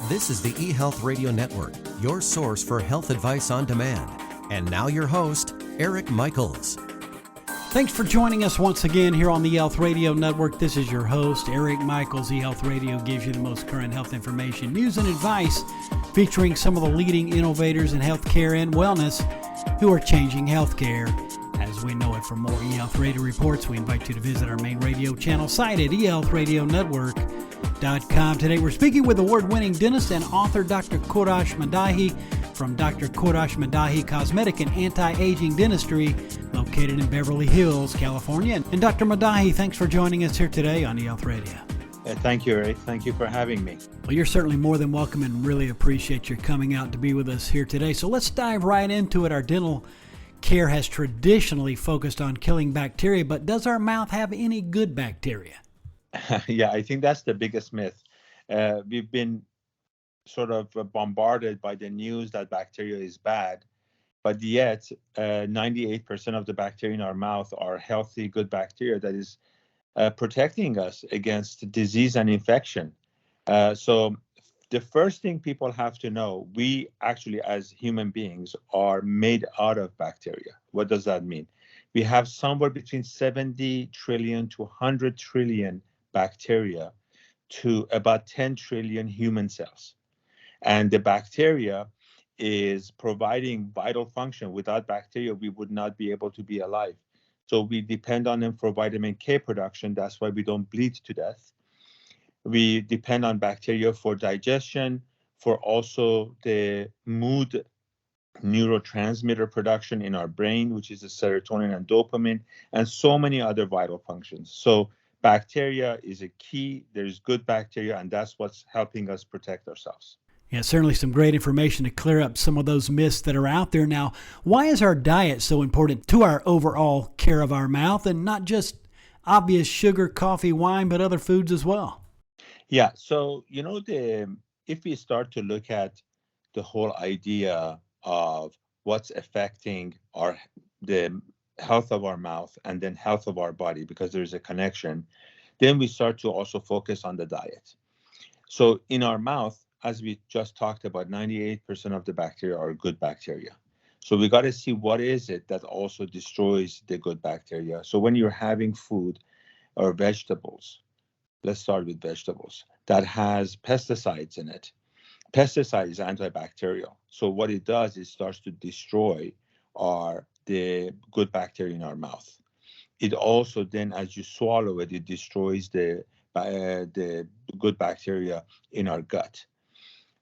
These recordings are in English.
This is the eHealth Radio Network, your source for health advice on demand. And now your host, Eric Michaels. Thanks for joining us once again here on the eHealth Radio Network. This is your host, Eric Michaels. eHealth Radio gives you the most current health information, news, and advice featuring some of the leading innovators in healthcare and wellness who are changing healthcare as we know it. For more eHealth Radio reports, we invite you to visit our main radio channel site at eHealthRadioNetwork.com. Today we're speaking with award-winning dentist and author Dr. Kourosh Maddahi from Dr. Kourosh Maddahi Cosmetic and Anti-Aging Dentistry, located in Beverly Hills, California. And Dr. Maddahi, thanks for joining us here today on eHealth Radio. Thank you, Eric. Thank you for having me. Well, you're certainly more than welcome and really appreciate your coming out to be with us here today. So let's dive right into it. Our dental care has traditionally focused on killing bacteria, but does our mouth have any good bacteria? Yeah, I think that's the biggest myth. We've been sort of bombarded by the news that bacteria is bad, but yet 98% of the bacteria in our mouth are healthy, good bacteria that is protecting us against disease and infection. So the first thing people have to know, we actually as human beings are made out of bacteria. What does that mean? We have somewhere between 70 trillion to 100 trillion bacteria to about 10 trillion human cells. And the bacteria is providing vital function. Without bacteria, we would not be able to be alive. So we depend on them for vitamin K production. That's why we don't bleed to death. We depend on bacteria for digestion, for also the mood neurotransmitter production in our brain, which is the serotonin and dopamine, and so many other vital functions. So bacteria is a key. There's good bacteria, and that's what's helping us protect ourselves. Yeah, certainly some great information to clear up some of those myths that are out there. Now, why is our diet so important to our overall care of our mouth, and not just obvious sugar, coffee, wine, but other foods as well? Yeah, so, if we start to look at the whole idea of what's affecting the health of our mouth and then health of our body, because there's a connection, then we start to also focus on the diet. So in our mouth, as we just talked about, 98% of the bacteria are good bacteria. So we got to see what is it that also destroys the good bacteria. So when you're having food or vegetables, let's start with vegetables, that has pesticides in it. Pesticide is antibacterial. So what it does is starts to destroy the good bacteria in our mouth. It also then, as you swallow it, it destroys the good bacteria in our gut.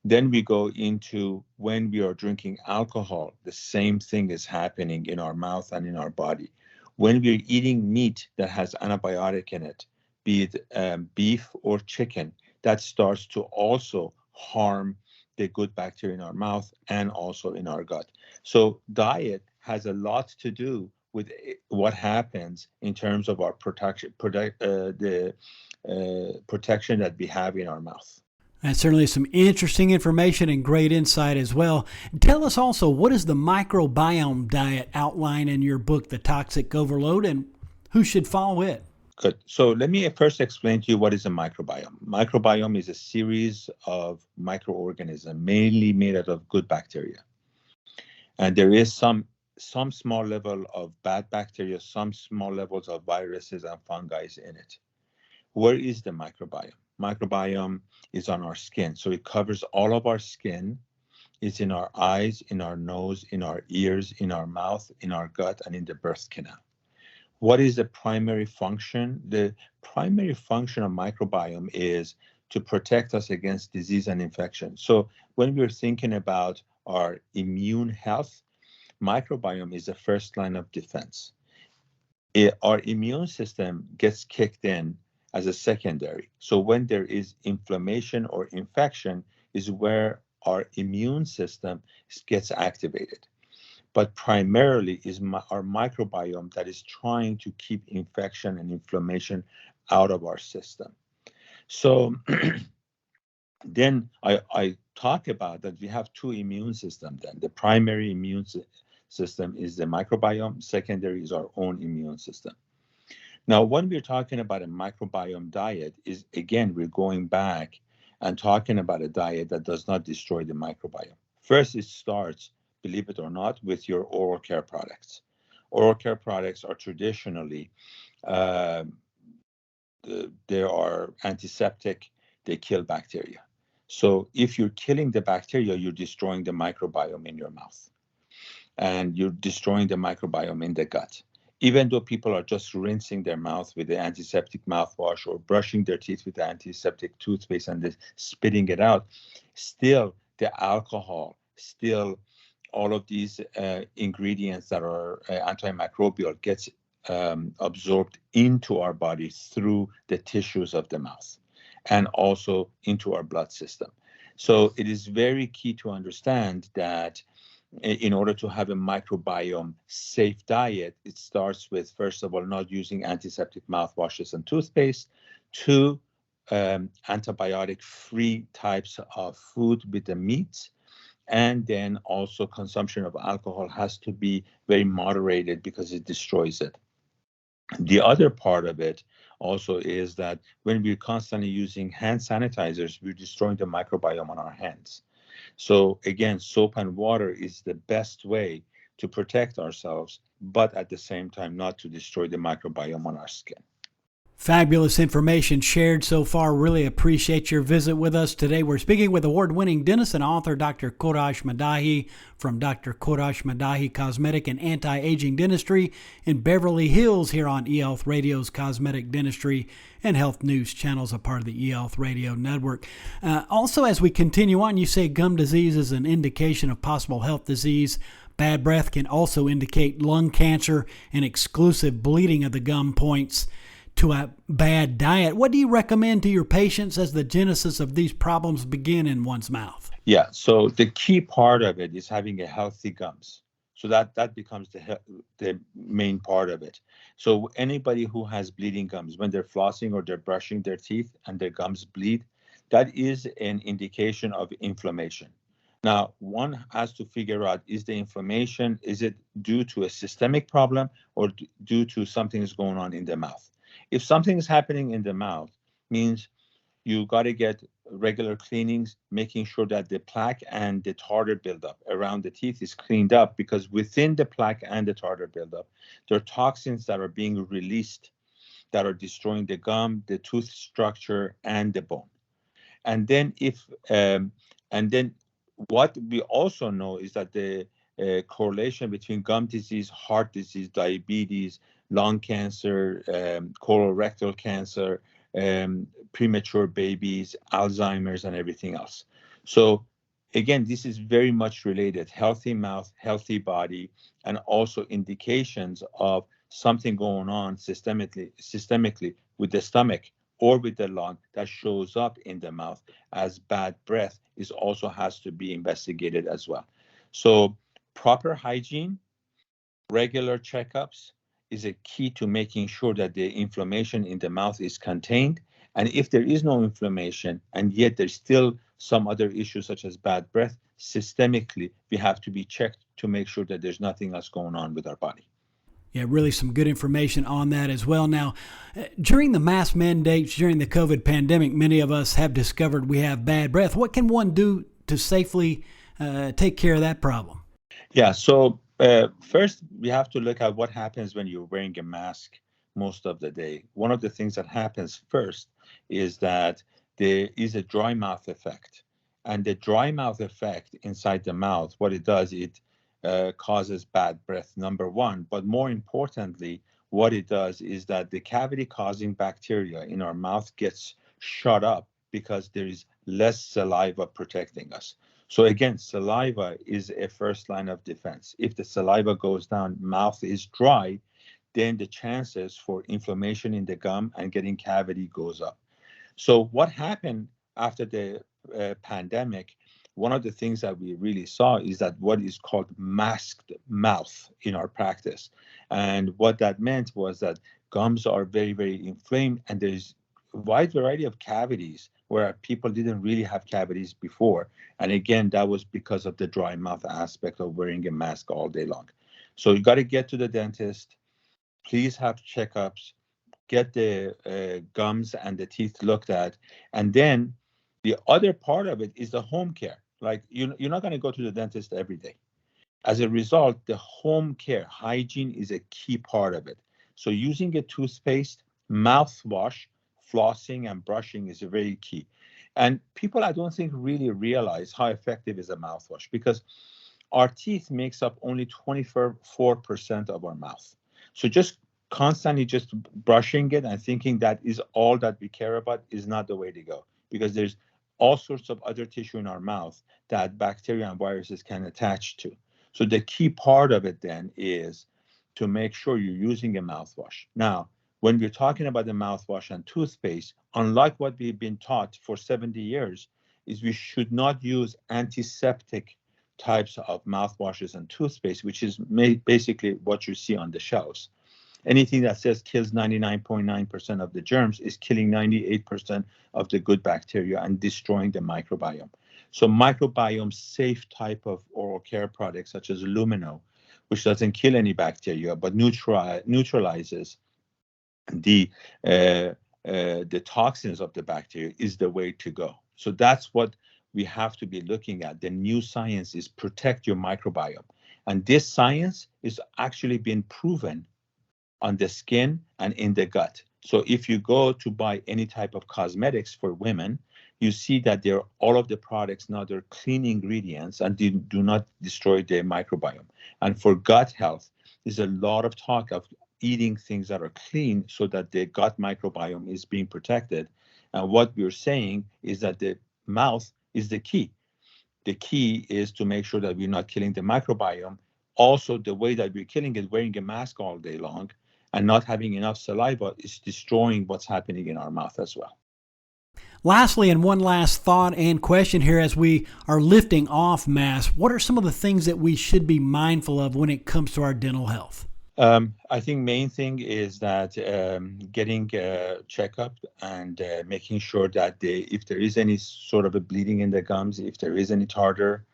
Then we go into when we are drinking alcohol, the same thing is happening in our mouth and in our body. When we're eating meat that has antibiotic in it, be it beef or chicken, that starts to also harm the good bacteria in our mouth and also in our gut. So diet has a lot to do with what happens in terms of our protection that we have in our mouth. That's certainly some interesting information and great insight as well. Tell us also, what is the microbiome diet outline in your book, The Toxic Overload, and who should follow it? Good. So let me first explain to you what is a microbiome. Microbiome is a series of microorganisms mainly made out of good bacteria. And there is some small level of bad bacteria, some small levels of viruses and fungi in it. Where is the microbiome? Microbiome is on our skin. So it covers all of our skin. It's in our eyes, in our nose, in our ears, in our mouth, in our gut, and in the birth canal. What is the primary function? The primary function of microbiome is to protect us against disease and infection. So when we're thinking about our immune health, microbiome is the first line of defense. Our immune system gets kicked in as a secondary. So when there is inflammation or infection is where our immune system gets activated. But primarily is our microbiome that is trying to keep infection and inflammation out of our system. So then I talk about that we have two immune systems then. The primary immune system is the microbiome, secondary is our own immune system. Now, when we're talking about a microbiome diet is, again, we're going back and talking about a diet that does not destroy the microbiome. First, it starts, believe it or not, with your oral care products. Oral care products are traditionally, uh, they are antiseptic, they kill bacteria. So if you're killing the bacteria, you're destroying the microbiome in your mouth, and you're destroying the microbiome in the gut. Even though people are just rinsing their mouth with the antiseptic mouthwash or brushing their teeth with the antiseptic toothpaste and spitting it out, still the alcohol, still all of these ingredients that are antimicrobial gets absorbed into our bodies through the tissues of the mouth and also into our blood system. So it is very key to understand that in order to have a microbiome safe diet, it starts with, first of all, not using antiseptic mouthwashes and toothpaste, two, antibiotic free types of food with the meats, and then also consumption of alcohol has to be very moderated because it destroys it. The other part of it also is that when we're constantly using hand sanitizers, we're destroying the microbiome on our hands. So again, soap and water is the best way to protect ourselves, but at the same time, not to destroy the microbiome on our skin. Fabulous information shared so far. Really appreciate your visit with us today. We're speaking with award-winning dentist and author Dr. Kourosh Maddahi from Dr. Kourosh Maddahi Cosmetic and Anti-Aging Dentistry in Beverly Hills here on eHealth Radio's Cosmetic Dentistry and Health News channels, a part of the eHealth Radio Network. Also, as we continue on, you say gum disease is an indication of possible health disease. Bad breath can also indicate lung cancer and exclusive bleeding of the gum points to a bad diet. What do you recommend to your patients as the genesis of these problems begin in one's mouth? Yeah, so the key part of it is having a healthy gums. So that becomes the main part of it. So anybody who has bleeding gums, when they're flossing or they're brushing their teeth and their gums bleed, that is an indication of inflammation. Now, one has to figure out, is the inflammation, is it due to a systemic problem or due to something that's going on in the mouth? If something is happening in the mouth, means you got to get regular cleanings, making sure that the plaque and the tartar buildup around the teeth is cleaned up, because within the plaque and the tartar buildup, there are toxins that are being released that are destroying the gum, the tooth structure, and the bone. And then what we also know is that the correlation between gum disease, heart disease, diabetes, lung cancer, colorectal cancer, premature babies, Alzheimer's, and everything else. So again, this is very much related: healthy mouth, healthy body, and also indications of something going on systemically with the stomach or with the lung that shows up in the mouth as bad breath is also has to be investigated as well. So proper hygiene, regular checkups is a key to making sure that the inflammation in the mouth is contained. And if there is no inflammation and yet there's still some other issues such as bad breath, systemically, we have to be checked to make sure that there's nothing else going on with our body. Yeah, really some good information on that as well. Now, during the mask mandates, during the COVID pandemic, many of us have discovered we have bad breath. What can one do to safely take care of that problem? Yeah, so first we have to look at what happens when you're wearing a mask most of the day. One of the things that happens first is that there is a dry mouth effect. And the dry mouth effect inside the mouth, what it does, it causes bad breath, number one. But more importantly, what it does is that the cavity-causing bacteria in our mouth gets shut up because there is less saliva protecting us. So again, saliva is a first line of defense. If the saliva goes down, mouth is dry, then the chances for inflammation in the gum and getting cavity goes up. So what happened after the pandemic, one of the things that we really saw is that what is called masked mouth in our practice. And what that meant was that gums are very, very inflamed, and there's a wide variety of cavities where people didn't really have cavities before. And again, that was because of the dry mouth aspect of wearing a mask all day long. So you got to get to the dentist. Please have checkups, get the gums and the teeth looked at, and then The other part of it is the home care. Like you're not going to go to the dentist every day. As a result, the home care, hygiene is a key part of it. So using a toothpaste, mouthwash, flossing, and brushing is very key. And people, I don't think, really realize how effective is a mouthwash, because our teeth makes up only 24% of our mouth. So just constantly just brushing it and thinking that is all that we care about is not the way to go, because there's all sorts of other tissue in our mouth that bacteria and viruses can attach to. So the key part of it then is to make sure you're using a mouthwash. Now, when we're talking about the mouthwash and toothpaste, unlike what we've been taught for 70 years, is we should not use antiseptic types of mouthwashes and toothpaste, which is basically what you see on the shelves. Anything that says kills 99.9% of the germs is killing 98% of the good bacteria and destroying the microbiome. So microbiome safe type of oral care products such as Lumino, which doesn't kill any bacteria but neutralizes the toxins of the bacteria, is the way to go. So that's what we have to be looking at. The new science is protect your microbiome. And this science is actually being proven on the skin and in the gut. So if you go to buy any type of cosmetics for women, you see that all of the products now, they're clean ingredients and they do not destroy the microbiome. And for gut health, there's a lot of talk of eating things that are clean so that the gut microbiome is being protected. And what we're saying is that the mouth is the key. The key is to make sure that we're not killing the microbiome. Also, the way that we're killing it, wearing a mask all day long and not having enough saliva, is destroying what's happening in our mouth as well. Lastly, and one last thought and question here as we are lifting off masks, what are some of the things that we should be mindful of when it comes to our dental health? I think main thing is that getting a checkup and making sure that if there is any sort of a bleeding in the gums, if there is any tartar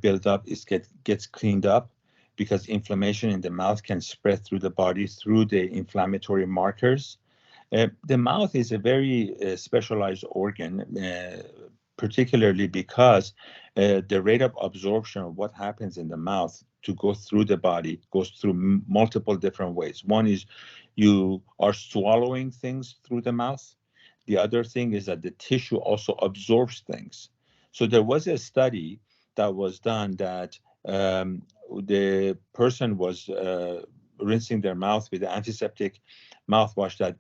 buildup, it gets cleaned up, because inflammation in the mouth can spread through the body through the inflammatory markers. The mouth is a very specialized organ, particularly because the rate of absorption of what happens in the mouth to go through the body goes through multiple different ways. One is you are swallowing things through the mouth. The other thing is that the tissue also absorbs things. So there was a study that was done that the person was rinsing their mouth with an antiseptic mouthwash that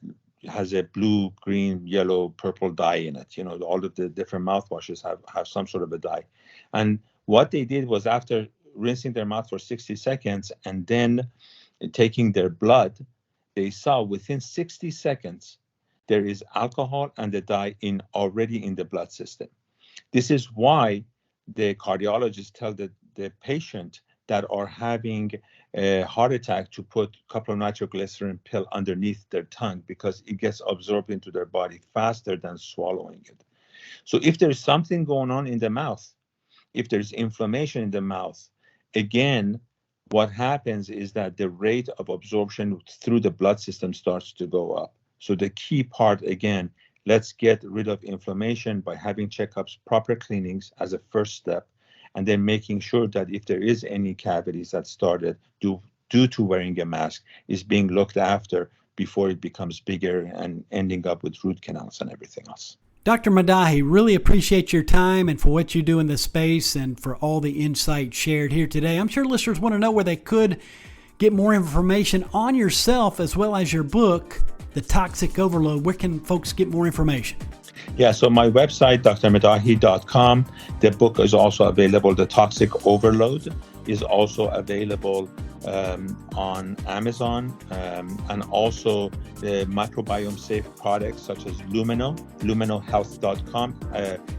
has a blue, green, yellow, purple dye in it. You know, all of the different mouthwashes have some sort of a dye. And what they did was, after rinsing their mouth for 60 seconds and then taking their blood, they saw within 60 seconds there is alcohol and the dye already in the blood system. This is why the cardiologists tell the patient that are having a heart attack to put a couple of nitroglycerin pill underneath their tongue, because it gets absorbed into their body faster than swallowing it. So if there's something going on in the mouth, if there's inflammation in the mouth, again, what happens is that the rate of absorption through the blood system starts to go up. So the key part, again, let's get rid of inflammation by having checkups, proper cleanings as a first step, and then making sure that if there is any cavities that started due to wearing a mask, is being looked after before it becomes bigger and ending up with root canals and everything else. Dr. Maddahi, really appreciate your time and for what you do in this space and for all the insight shared here today. I'm sure listeners want to know where they could get more information on yourself as well as your book, The Toxic Overload. Where can folks get more information? Yeah, so my website, drmaddahi.com. The book is also available. The Toxic Overload is also available on Amazon, and also the microbiome safe products such as luminohealth.com.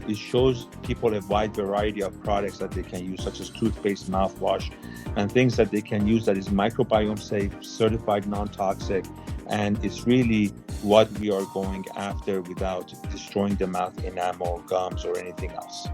It shows people a wide variety of products that they can use, such as toothpaste, mouthwash, and things that they can use that is microbiome safe, certified non-toxic, and it's really what we are going after without destroying the mouth enamel, gums, or anything else.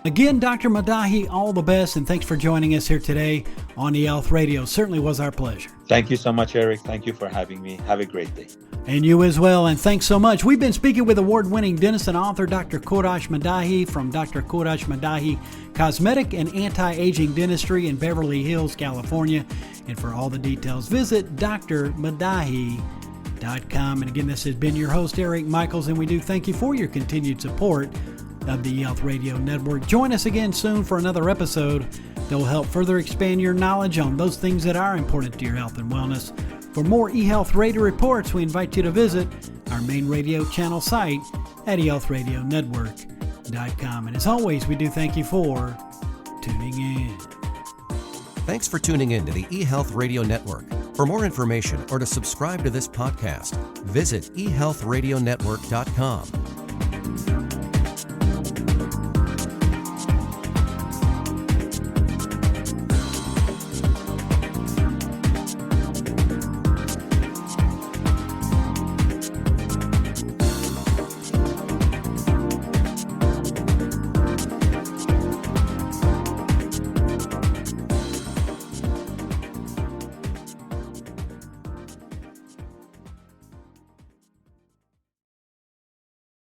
Again, Dr. Maddahi, all the best, and thanks for joining us here today on eHealth Radio. Certainly was our pleasure. Thank you so much, Eric. Thank you for having me. Have a great day. And you as well, and thanks so much. We've been speaking with award-winning dentist and author Dr. Kourosh Maddahi from Dr. Kourosh Maddahi Cosmetic and Anti-Aging Dentistry in Beverly Hills, California. And for all the details, visit drmaddahi.com. And again, this has been your host, Eric Michaels, and we do thank you for your continued support of the eHealth Radio Network. Join us again soon for another episode that will help further expand your knowledge on those things that are important to your health and wellness. For more eHealth Radio reports, we invite you to visit our main radio channel site at eHealthRadioNetwork.com. And as always, we do thank you for tuning in. Thanks for tuning in to the eHealth Radio Network. For more information or to subscribe to this podcast, visit eHealthRadioNetwork.com.